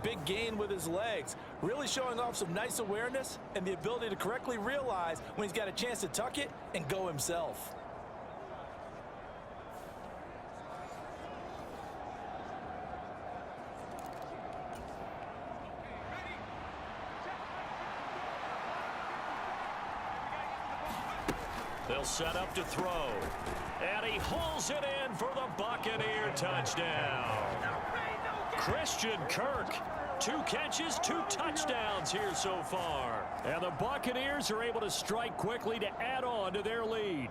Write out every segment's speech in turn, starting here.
big gain with his legs, really showing off some nice awareness and the ability to correctly realize when he's got a chance to tuck it and go himself. They'll set up to throw. And he hauls it in for the Buccaneer touchdown. Christian Kirk, 2 catches, 2 touchdowns here so far. And the Buccaneers are able to strike quickly to add on to their lead.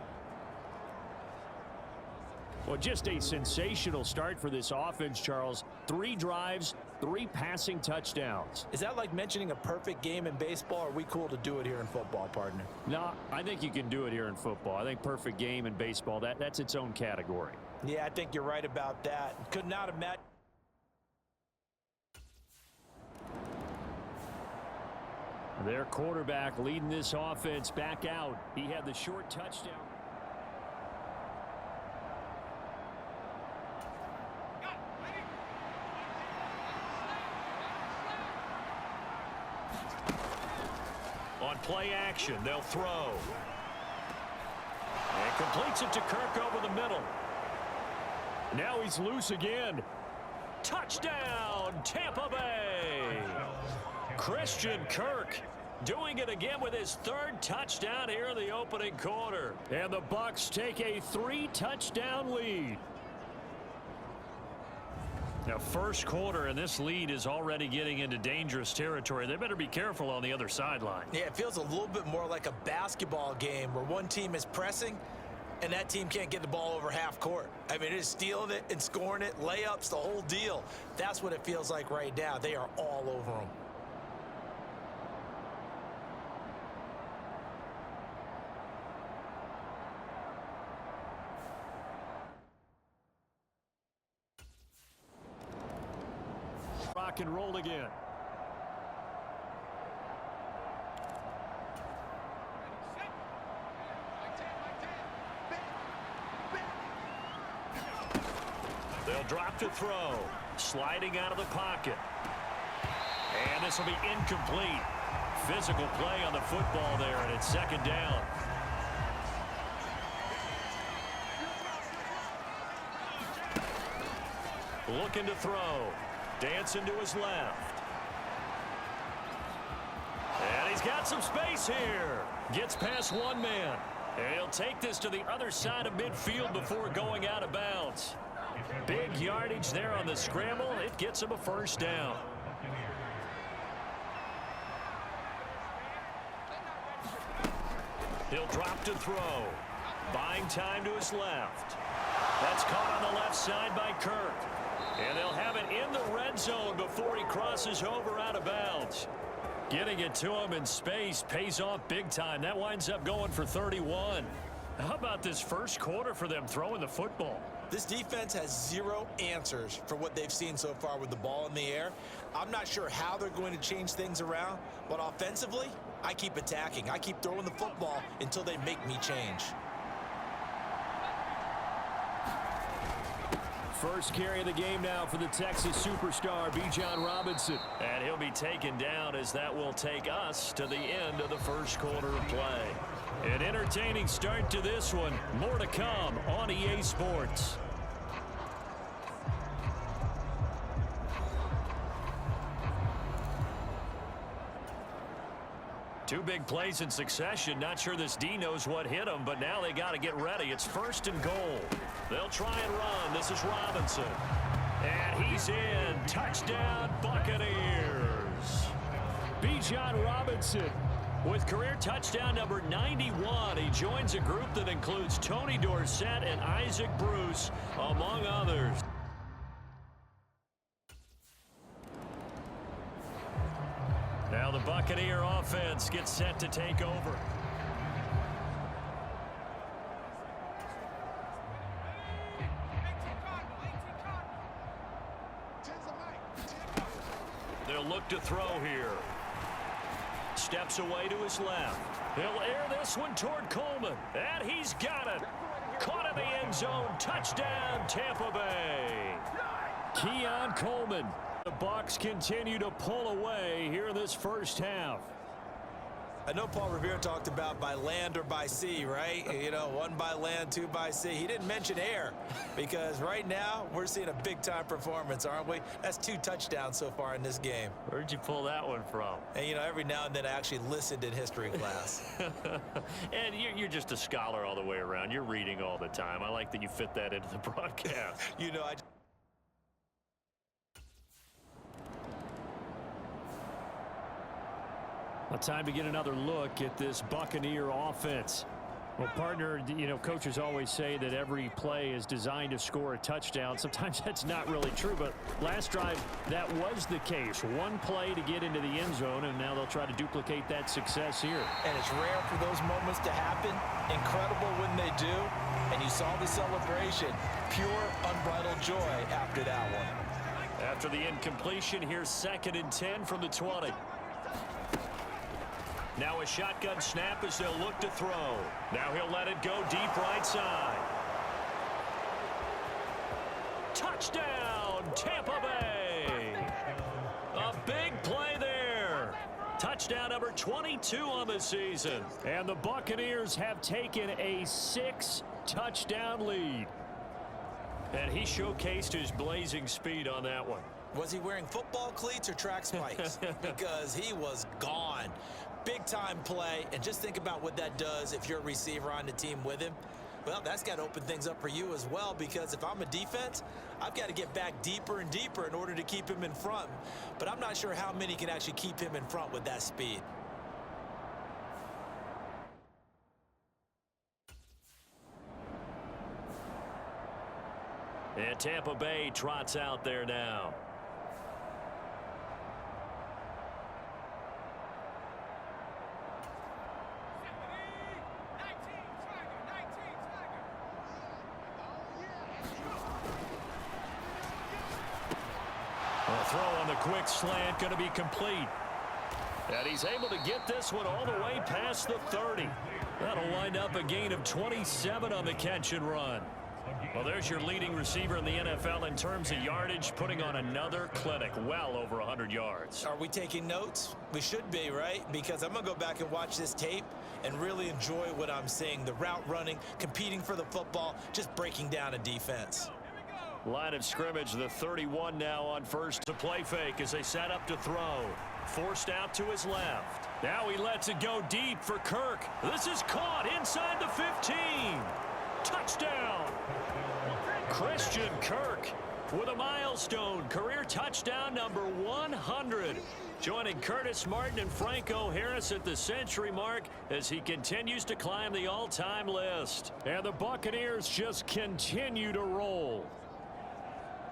Well, just a sensational start for this offense, Charles. 3 drives, 3 passing touchdowns. Is that like mentioning a perfect game in baseball? Or are we cool to do it here in football, partner? No, I think you can do it here in football. I think perfect game in baseball, that's its own category. Yeah, I think you're right about that. Could not have met. Their quarterback leading this offense back out. He had the short touchdown. On play action, they'll throw. And completes it to Kirk over the middle. Now he's loose again. Touchdown, Tampa Bay. Christian Kirk doing it again with his 3rd touchdown here in the opening quarter. And the Bucs take a 3-touchdown lead. Now, first quarter, and this lead is already getting into dangerous territory. They better be careful on the other sideline. Yeah, it feels a little bit more like a basketball game where one team is pressing and that team can't get the ball over half court. I mean, it is stealing it and scoring it, layups, the whole deal. That's what it feels like right now. They are all over them. Rock and roll again. They'll drop to throw. Sliding out of the pocket. And this will be incomplete. Physical play on the football there, and it's 2nd down. Looking to throw. Dancing to his left. And he's got some space here. Gets past one man. And he'll take this to the other side of midfield before going out of bounds. Big yardage there on the scramble. It gets him a 1st down. He'll drop to throw. Buying time to his left. That's caught on the left side by Kirk. And they'll have it in the red zone before he crosses over out of bounds. Getting it to him in space pays off big time. That winds up going for 31. How about this first quarter for them throwing the football? This defense has 0 answers for what they've seen so far with the ball in the air. I'm not sure how they're going to change things around, but offensively, I keep attacking. I keep throwing the football until they make me change. First carry of the game now for the Texas superstar, Bijan Robinson. And he'll be taken down as that will take us to the end of the first quarter of play. An entertaining start to this one. More to come on EA Sports. Two big plays in succession. Not sure this D knows what hit him, but now they got to get ready. It's 1st and goal. They'll try and run. This is Robinson. And he's in. Touchdown, Buccaneers. Bijan Robinson with career touchdown number 91. He joins a group that includes Tony Dorsett and Isaac Bruce, among others. Now the Buccaneer offense gets set to take over. They'll look to throw here. Steps away to his left. He'll air this one toward Coleman. And he's got it. Caught in the end zone. Touchdown, Tampa Bay. Keon Coleman The Bucs continue to pull away here in this first half. I know Paul Revere talked about by land or by sea, right? You know, one by land, two by sea. He didn't mention air because right now we're seeing a big-time performance, aren't we? That's 2 touchdowns so far in this game. Where'd you pull that one from? And, you know, every now and then I actually listened in history class. And you're just a scholar all the way around. You're reading all the time. I like that you fit that into the broadcast. You know, Time to get another look at this Buccaneer offense. Well, partner, you know, coaches always say that every play is designed to score a touchdown. Sometimes that's not really true, but last drive, that was the case. One play to get into the end zone, and now they'll try to duplicate that success here. And it's rare for those moments to happen. Incredible when they do. And you saw the celebration. Pure, unbridled joy after that one. After the incompletion, here's 2nd and 10 from the 20. Now a shotgun snap as they'll look to throw. Now he'll let it go deep right side. Touchdown, Tampa Bay. A big play there. Touchdown number 22 on the season. And the Buccaneers have taken a 6-touchdown lead. And he showcased his blazing speed on that one. Was he wearing football cleats or track spikes? Because he was gone. Big-time play, and just think about what that does if you're a receiver on the team with him. Well, that's got to open things up for you as well, because if I'm a defense, I've got to get back deeper and deeper in order to keep him in front. But I'm not sure how many can actually keep him in front with that speed. And Tampa Bay trots out there now. Throw on the quick slant going to be complete. And he's able to get this one all the way past the 30. That'll wind up a gain of 27 on the catch and run. Well, there's your leading receiver in the NFL in terms of yardage, putting on another clinic, well over 100 yards. Are we taking notes? We should be, right? Because I'm going to go back and watch this tape and really enjoy what I'm seeing. The route running, competing for the football, just breaking down a defense. Line of scrimmage, the 31 now on first to play fake as they set up to throw. Forced out to his left. Now he lets it go deep for Kirk. This is caught inside the 15. Touchdown. Christian Kirk with a milestone career touchdown number 100. Joining Curtis Martin and Franco Harris at the century mark as he continues to climb the all-time list. And the Buccaneers just continue to roll.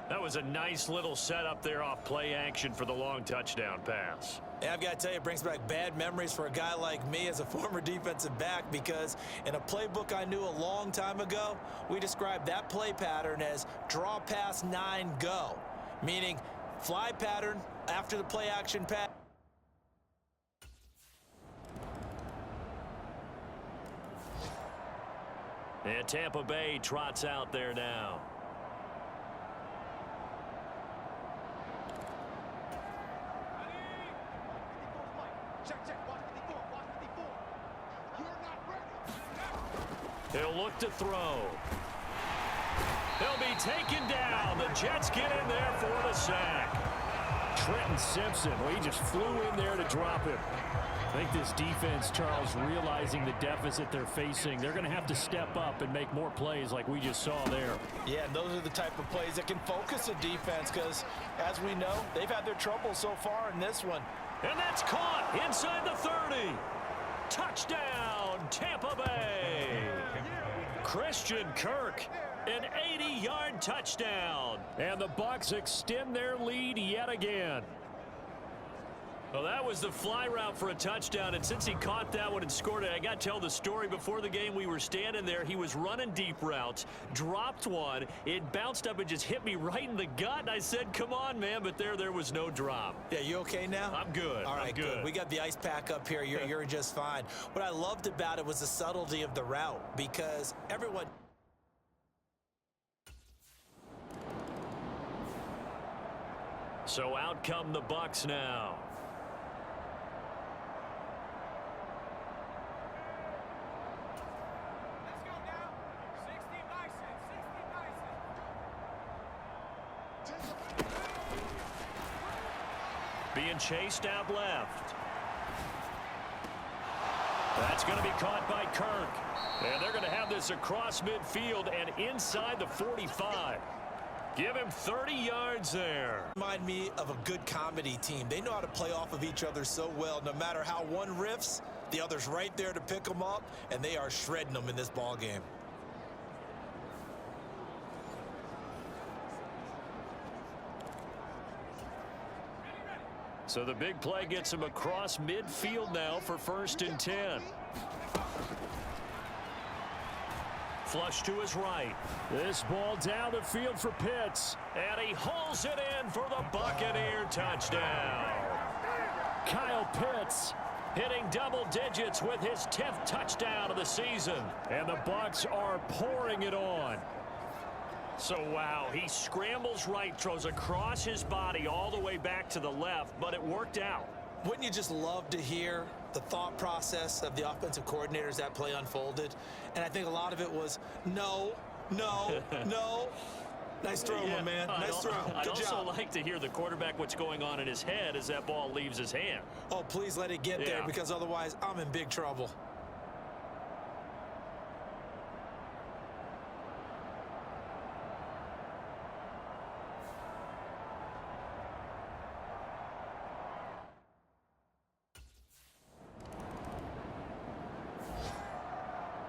That was a nice little setup there off play action for the long touchdown pass. And I've got to tell you, it brings back bad memories for a guy like me as a former defensive back, because in a playbook I knew a long time ago, we described that play pattern as draw pass 9 go, meaning fly pattern after the play action pass. And Tampa Bay trots out there now. He'll look to throw. He'll be taken down. The Jets get in there for the sack. Trenton Simpson, well, he just flew in there to drop him. I think this defense, Charles, realizing the deficit they're facing, they're going to have to step up and make more plays like we just saw there. Yeah, and those are the type of plays that can focus a defense, because, as we know, they've had their trouble so far in this one. And that's caught inside the 30. Touchdown, Tampa Bay. Christian Kirk, an 80-yard touchdown. And the Bucs extend their lead yet again. Well, that was the fly route for a touchdown, and since he caught that one and scored it, I got to tell the story. Before the game, we were standing there. He was running deep routes, dropped one. It bounced up and just hit me right in the gut, and I said, come on, man, but there was no drop. Yeah, you okay now? I'm good. All right, I'm good. We got the ice pack up here. You're just fine. What I loved about it was the subtlety of the route, because everyone... So out come the Bucs now. Let's go now. 60 Bison, 60 Bison. Being chased out left. That's going to be caught by Kirk. And they're going to have this across midfield and inside the 45. Give him 30 yards there. Remind me of a good comedy team. They know how to play off of each other so well. No matter how one riffs, the other's right there to pick them up, and they are shredding them in this ball game. So the big play gets him across midfield now for 1st and 10. Flush to his right. This ball down the field for Pitts. And he hauls it in for the Buccaneer touchdown. Kyle Pitts hitting double digits with his 10th touchdown of the season. And the Bucs are pouring it on. So, wow, he scrambles right, throws across his body all the way back to the left, but it worked out. Wouldn't you just love to hear the thought process of the offensive coordinators that play unfolded? And I think a lot of it was, no, no, no. Nice throw, my man. Nice throw. I'd Good job. also like to hear the quarterback what's going on in his head as that ball leaves his hand. Oh, please let it get there, because otherwise I'm in big trouble.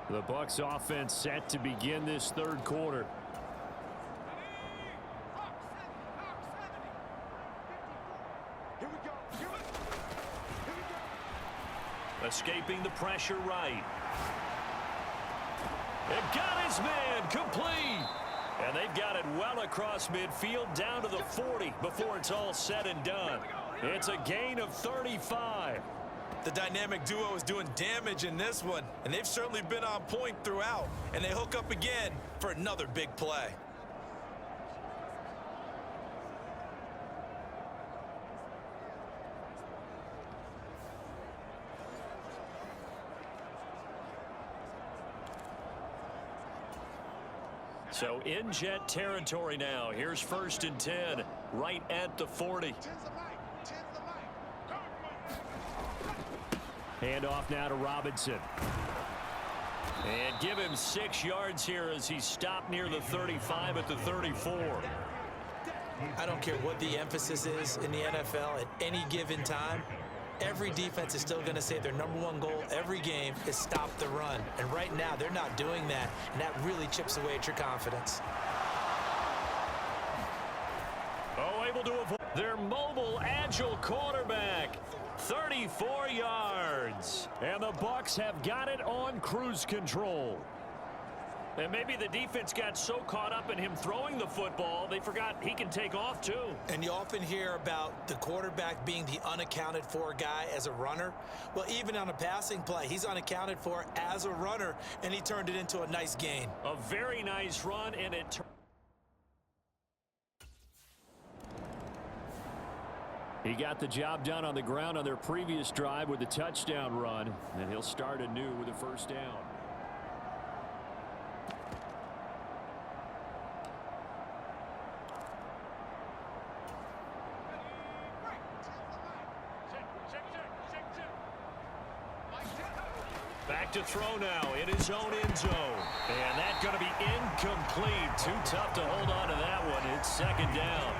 The Bucs offense set to begin this 3rd quarter. Escaping the pressure right. It got his man complete. And they've got it well across midfield down to the 40 before it's all said and done. It's a gain of 35. The dynamic duo is doing damage in this one, and they've certainly been on point throughout, and they hook up again for another big play. So in jet territory now. Here's 1st and 10 right at the 40. Hand off now to Robinson. And give him 6 yards here as he's stopped near the 35 at the 34. I don't care what the emphasis is in the NFL at any given time. Every defense is still going to say their #1 goal every game is stop the run. And right now, they're not doing that, and that really chips away at your confidence. Oh, able to avoid their mobile, agile quarterback. 34 yards. And the Bucs have got it on cruise control. And maybe the defense got so caught up in him throwing the football, they forgot he can take off too. And you often hear about the quarterback being the unaccounted for guy as a runner. Well, even on a passing play, he's unaccounted for as a runner, and he turned it into a nice gain. A very nice run, and it turned. He got the job done on the ground on their previous drive with a touchdown run, and he'll start anew with a 1st down. Back to throw now in his own end zone. And that's going to be incomplete. Too tough to hold on to that one. It's 2nd down.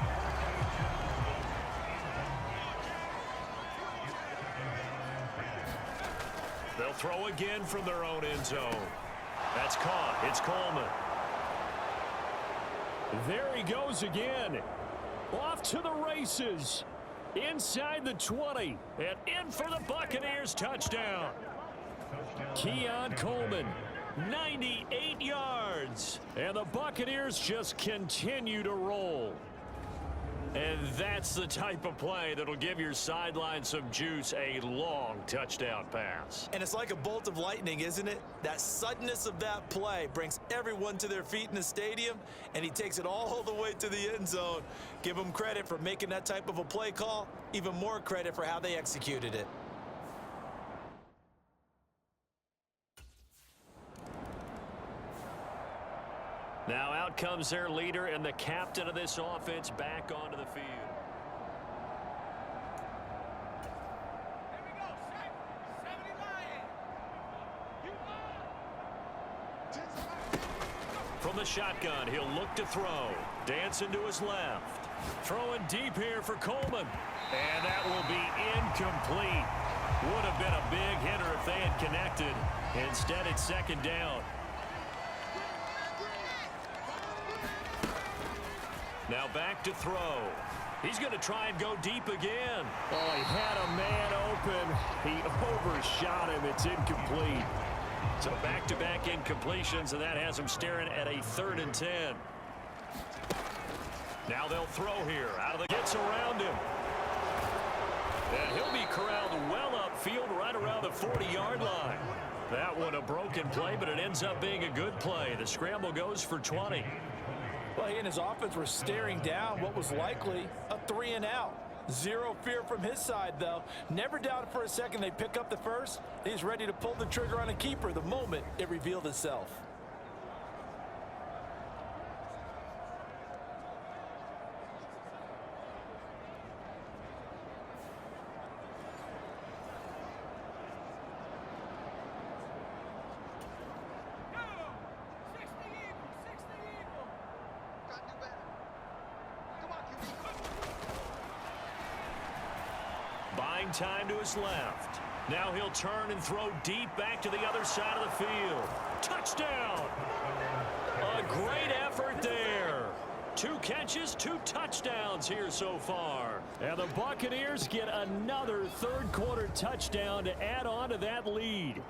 They'll throw again from their own end zone. That's caught. It's Coleman. There he goes again. Off to the races. Inside the 20. And in for the Buccaneers touchdown. Keon Coleman, 98 yards. And the Buccaneers just continue to roll. And that's the type of play that'll give your sideline some juice, a long touchdown pass. And it's like a bolt of lightning, isn't it? That suddenness of that play brings everyone to their feet in the stadium, and he takes it all the way to the end zone. Give him credit for making that type of a play call, even more credit for how they executed it. Now out comes their leader and the captain of this offense back onto the field. Here we go, set. 70 Lion. You are. From the shotgun, he'll look to throw. Dancing to his left. Throwing deep here for Coleman. And that will be incomplete. Would have been a big hitter if they had connected. Instead, it's second down. Now back to throw. He's going to try and go deep again. Oh, he had a man open. He overshot him. It's incomplete. So back-to-back incompletions, and that has him staring at a 3rd and 10. Now they'll throw here. Out of the gets around him. And he'll be corralled well upfield right around the 40-yard line. That one a broken play, but it ends up being a good play. The scramble goes for 20. Well, he and his offense were staring down what was likely a 3-and-out. Zero fear from his side, though. Never doubted for a second they pick up the first. He's ready to pull the trigger on a keeper the moment it revealed itself. Buying time to his left. Now he'll turn and throw deep back to the other side of the field. Touchdown! A great effort there. 2 catches, 2 touchdowns here so far. And the Buccaneers get another third-quarter touchdown to add on to that lead.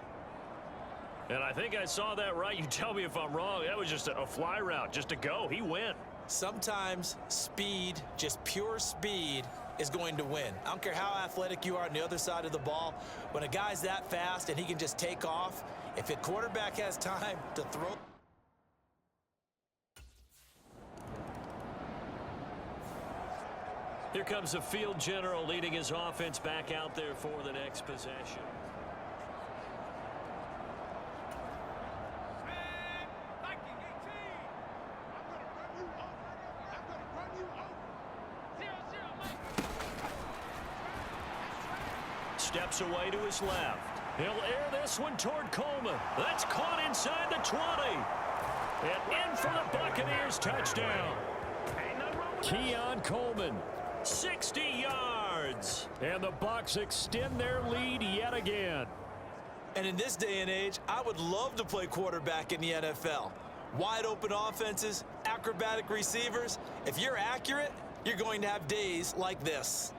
And I think I saw that right. You tell me if I'm wrong. That was just a fly route, just to go. He went. Sometimes speed, just pure speed, is going to win. I don't care how athletic you are on the other side of the ball. When a guy's that fast and he can just take off, if a quarterback has time to throw. Here comes the field general leading his offense back out there for the next possession. Steps away to his left. He'll air this one toward Coleman. That's caught inside the 20. And in for the Buccaneers touchdown. Keon Coleman, 60 yards. And the Bucs extend their lead yet again. And in this day and age, I would love to play quarterback in the NFL. Wide open offenses, acrobatic receivers. If you're accurate, you're going to have days like this.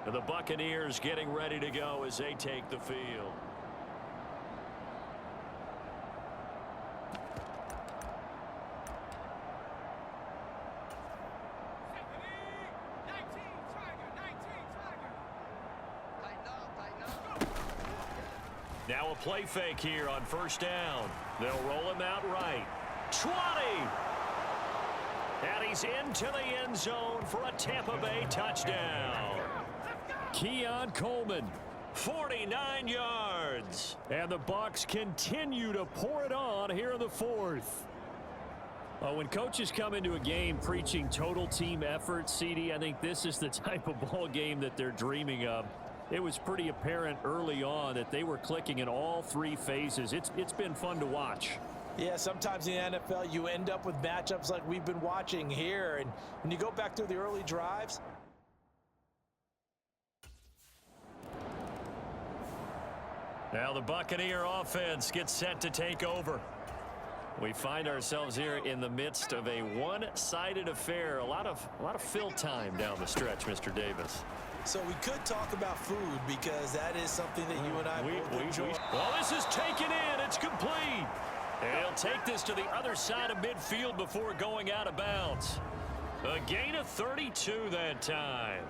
The Buccaneers getting ready to go as they take the field. Now a play fake here on first down. They'll roll him out right. 20! And he's into the end zone for a Tampa Bay touchdown. Keon Coleman, 49 yards. And the Bucs continue to pour it on here in the 4th. When coaches come into a game preaching total team effort, CD, I think this is the type of ball game that they're dreaming of. It was pretty apparent early on that they were clicking in all 3 phases. It's been fun to watch. Yeah, sometimes in the NFL you end up with matchups like we've been watching here. And when you go back through the early drives, now the Buccaneer offense gets set to take over. We find ourselves here in the midst of a one-sided affair. A lot of fill time down the stretch, Mr. Davis. So we could talk about food because that is something that you and I both enjoy. Well, this is taken in. It's complete. And he'll take this to the other side of midfield before going out of bounds. A gain of 32 that time.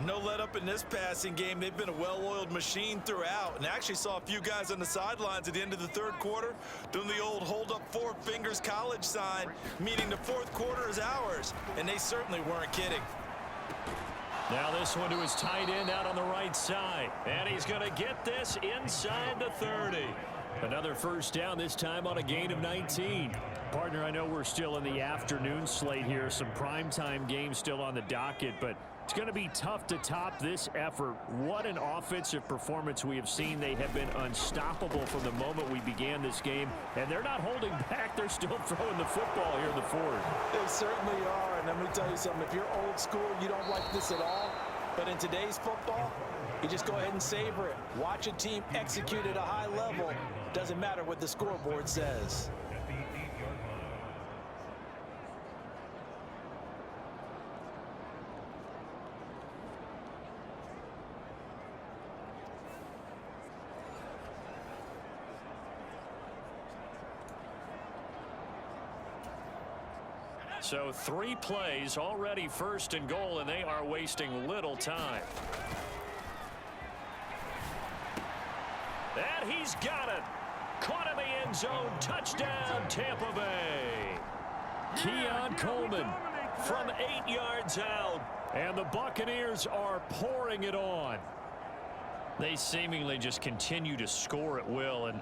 No let up in this passing game. They've been a well-oiled machine throughout. And actually saw a few guys on the sidelines at the end of the third quarter doing the old hold up four fingers college sign, meaning the fourth quarter is ours. And they certainly weren't kidding. Now this one to his tight end out on the right side. And he's going to get this inside the 30. Another first down, this time on a gain of 19. Partner, I know we're still in the afternoon slate here. Some primetime games still on the docket, but it's going to be tough to top this effort. What an offensive performance we have seen. They have been unstoppable from the moment we began this game, and they're not holding back. They're still throwing the football here in the fourth. They certainly are, and let me tell you something. If you're old school, you don't like this at all. But in today's football, you just go ahead and savor it. Watch a team execute at a high level. Doesn't matter what the scoreboard says. So 3 plays already first and goal, and they are wasting little time. And he's got it. Caught in the end zone. Touchdown, Tampa Bay. Keon Coleman from 8 yards out. And the Buccaneers are pouring it on. They seemingly just continue to score at will. And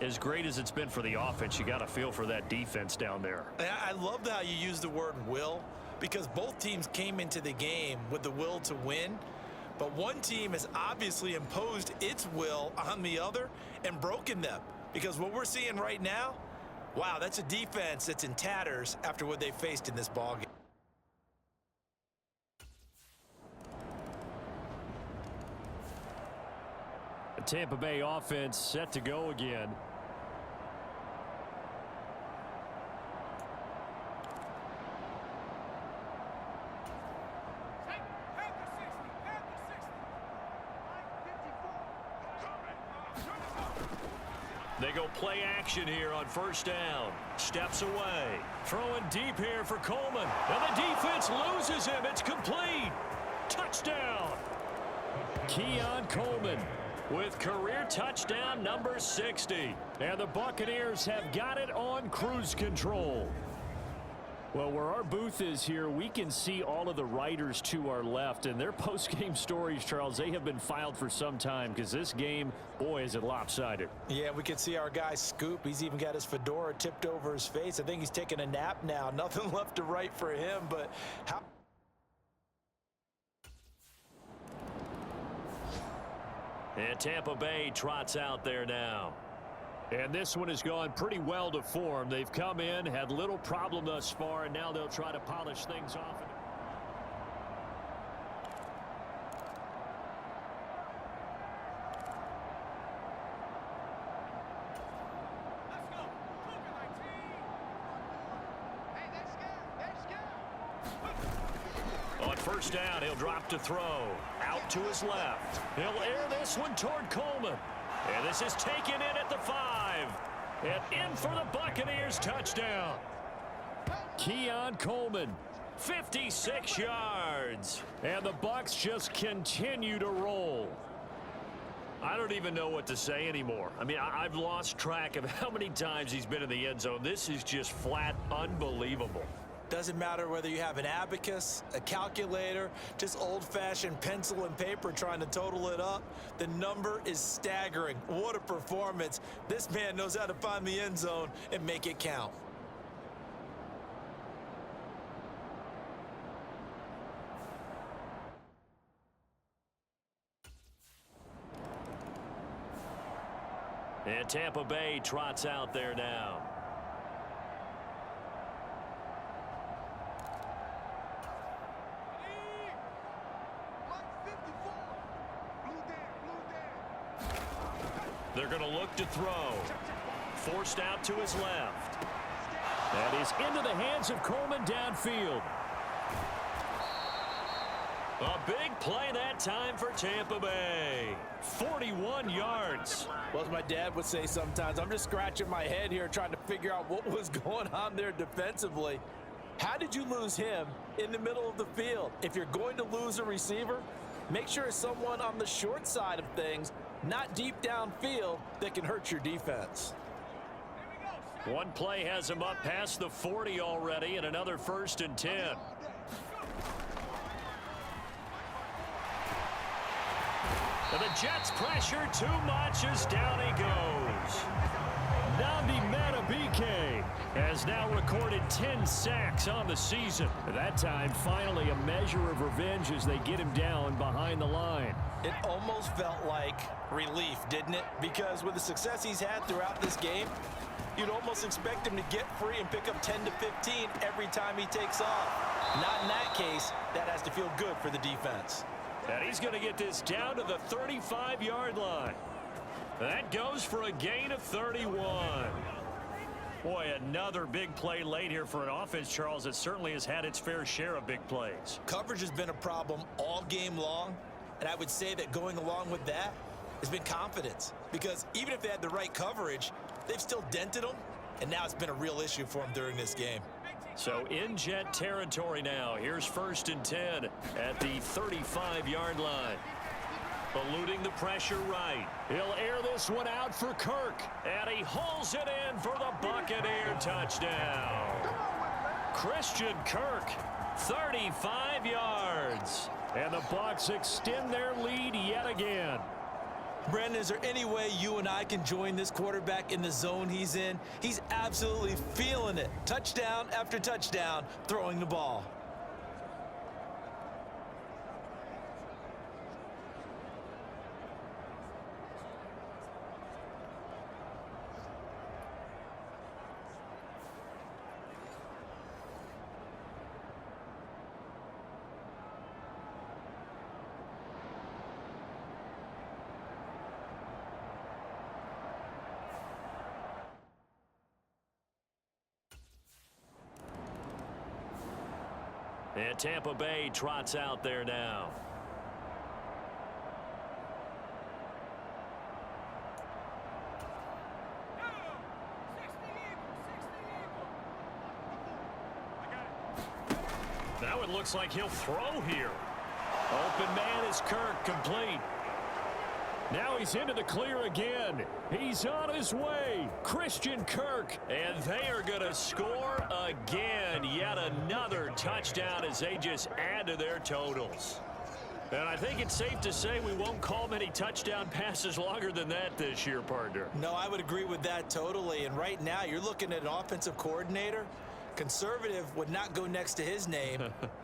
as great as it's been for the offense, you got to feel for that defense down there. I love how you use the word will, because both teams came into the game with the will to win. But one team has obviously imposed its will on the other and broken them. Because what we're seeing right now, wow, that's a defense that's in tatters after what they faced in this ballgame. The Tampa Bay offense set to go again. They go play action here on first down. Steps away. Throwing deep here for Coleman. And the defense loses him. It's complete. Touchdown. Keon Coleman with career touchdown number 60. And the Buccaneers have got it on cruise control. Well, where our booth is here, we can see all of the writers to our left, and their post-game stories, Charles, they have been filed for some time because this game, boy, is it lopsided. Yeah, we can see our guy Scoop. He's even got his fedora tipped over his face. I think he's taking a nap now. Nothing left to write for him, but how... And Tampa Bay trots out there now. And this one has gone pretty well to form. They've come in, had little problem thus far, and now they'll try to polish things off. Let's go. Cougar 19. Hey, let's go. On first down, he'll drop to throw. Out to his left. He'll air this one toward Coleman. And this is taken in at the 5. And in for the Buccaneers touchdown. Keon Coleman, 56 yards. And the Bucs just continue to roll. I don't even know what to say anymore. I mean, I've lost track of how many times he's been in the end zone. This is just flat unbelievable. Doesn't matter whether you have an abacus, a calculator, just old-fashioned pencil and paper trying to total it up. The number is staggering. What a performance. This man knows how to find the end zone and make it count. And Tampa Bay trots out there now. They're going to look to throw. forced out to his left. That is into the hands of Coleman downfield. A big play that time for Tampa Bay. 41 yards. Well, as my dad would say sometimes, I'm just scratching my head here trying to figure out what was going on there defensively. How did you lose him in the middle of the field? If you're going to lose a receiver, make sure it's someone on the short side of things, not deep downfield, that can hurt your defense. One play has him up past the 40 already, and another 1st and 10. And the Jets pressure too much as down he goes. Nnamdi Madubuike has now recorded 10 sacks on the season. At that time, finally a measure of revenge as they get him down behind the line. It almost felt like relief, didn't it? Because with the success he's had throughout this game, you'd almost expect him to get free and pick up 10 to 15 every time he takes off. Not in that case. That has to feel good for the defense. And he's going to get this down to the 35-yard line. That goes for a gain of 31. Boy, another big play late here for an offense, Charles, that certainly has had its fair share of big plays. Coverage has been a problem all game long, and I would say that going along with that has been confidence. Because even if they had the right coverage, they've still dented them, and now it's been a real issue for them during this game. So in Jet territory now. Here's 1st and 10 at the 35-yard line. Eluding the pressure right. He'll air this one out for Kirk. And he hauls it in for the Buccaneer touchdown. Christian Kirk, 35 yards. And the Bucs extend their lead yet again. Brandon, is there any way you and I can join this quarterback in the zone he's in? He's absolutely feeling it. Touchdown after touchdown, throwing the ball. And Tampa Bay trots out there now. Now it looks like he'll throw here. Open man is Kirk, complete. Now he's into the clear again. He's on his way. Christian Kirk. And they are going to score again. Yet another touchdown as they just add to their totals. And I think it's safe to say we won't call many touchdown passes longer than that this year, partner. No, I would agree with that totally. And right now you're looking at an offensive coordinator. Conservative would not go next to his name.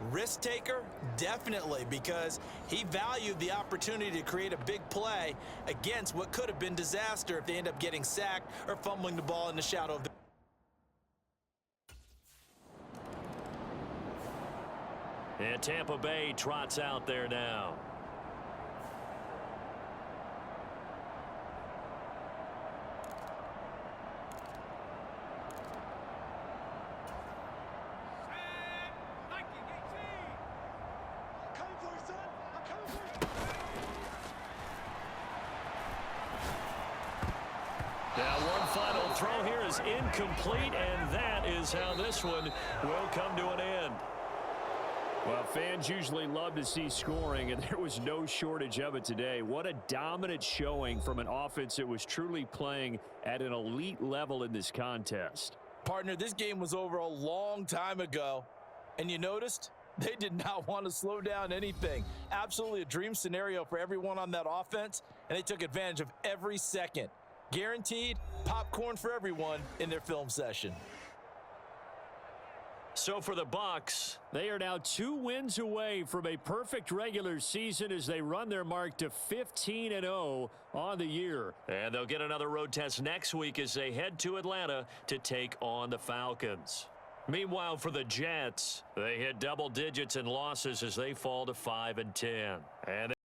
Risk taker, definitely, because he valued the opportunity to create a big play against what could have been disaster if they end up getting sacked or fumbling the ball in the shadow of the... And Tampa Bay trots out there now. Now one final throw here is incomplete, and that is how this one will come to an end. Well, fans usually love to see scoring, and there was no shortage of it today. What a dominant showing from an offense that was truly playing at an elite level in this contest. Partner, this game was over a long time ago, and you noticed they did not want to slow down anything. Absolutely a dream scenario for everyone on that offense, and they took advantage of every second. Guaranteed popcorn for everyone in their film session. So for the Bucs, they are now 2 wins away from a perfect regular season as they run their mark to 15-0 on the year. And they'll get another road test next week as they head to Atlanta to take on the Falcons. Meanwhile, for the Jets, they hit double digits in losses as they fall to 5-10. And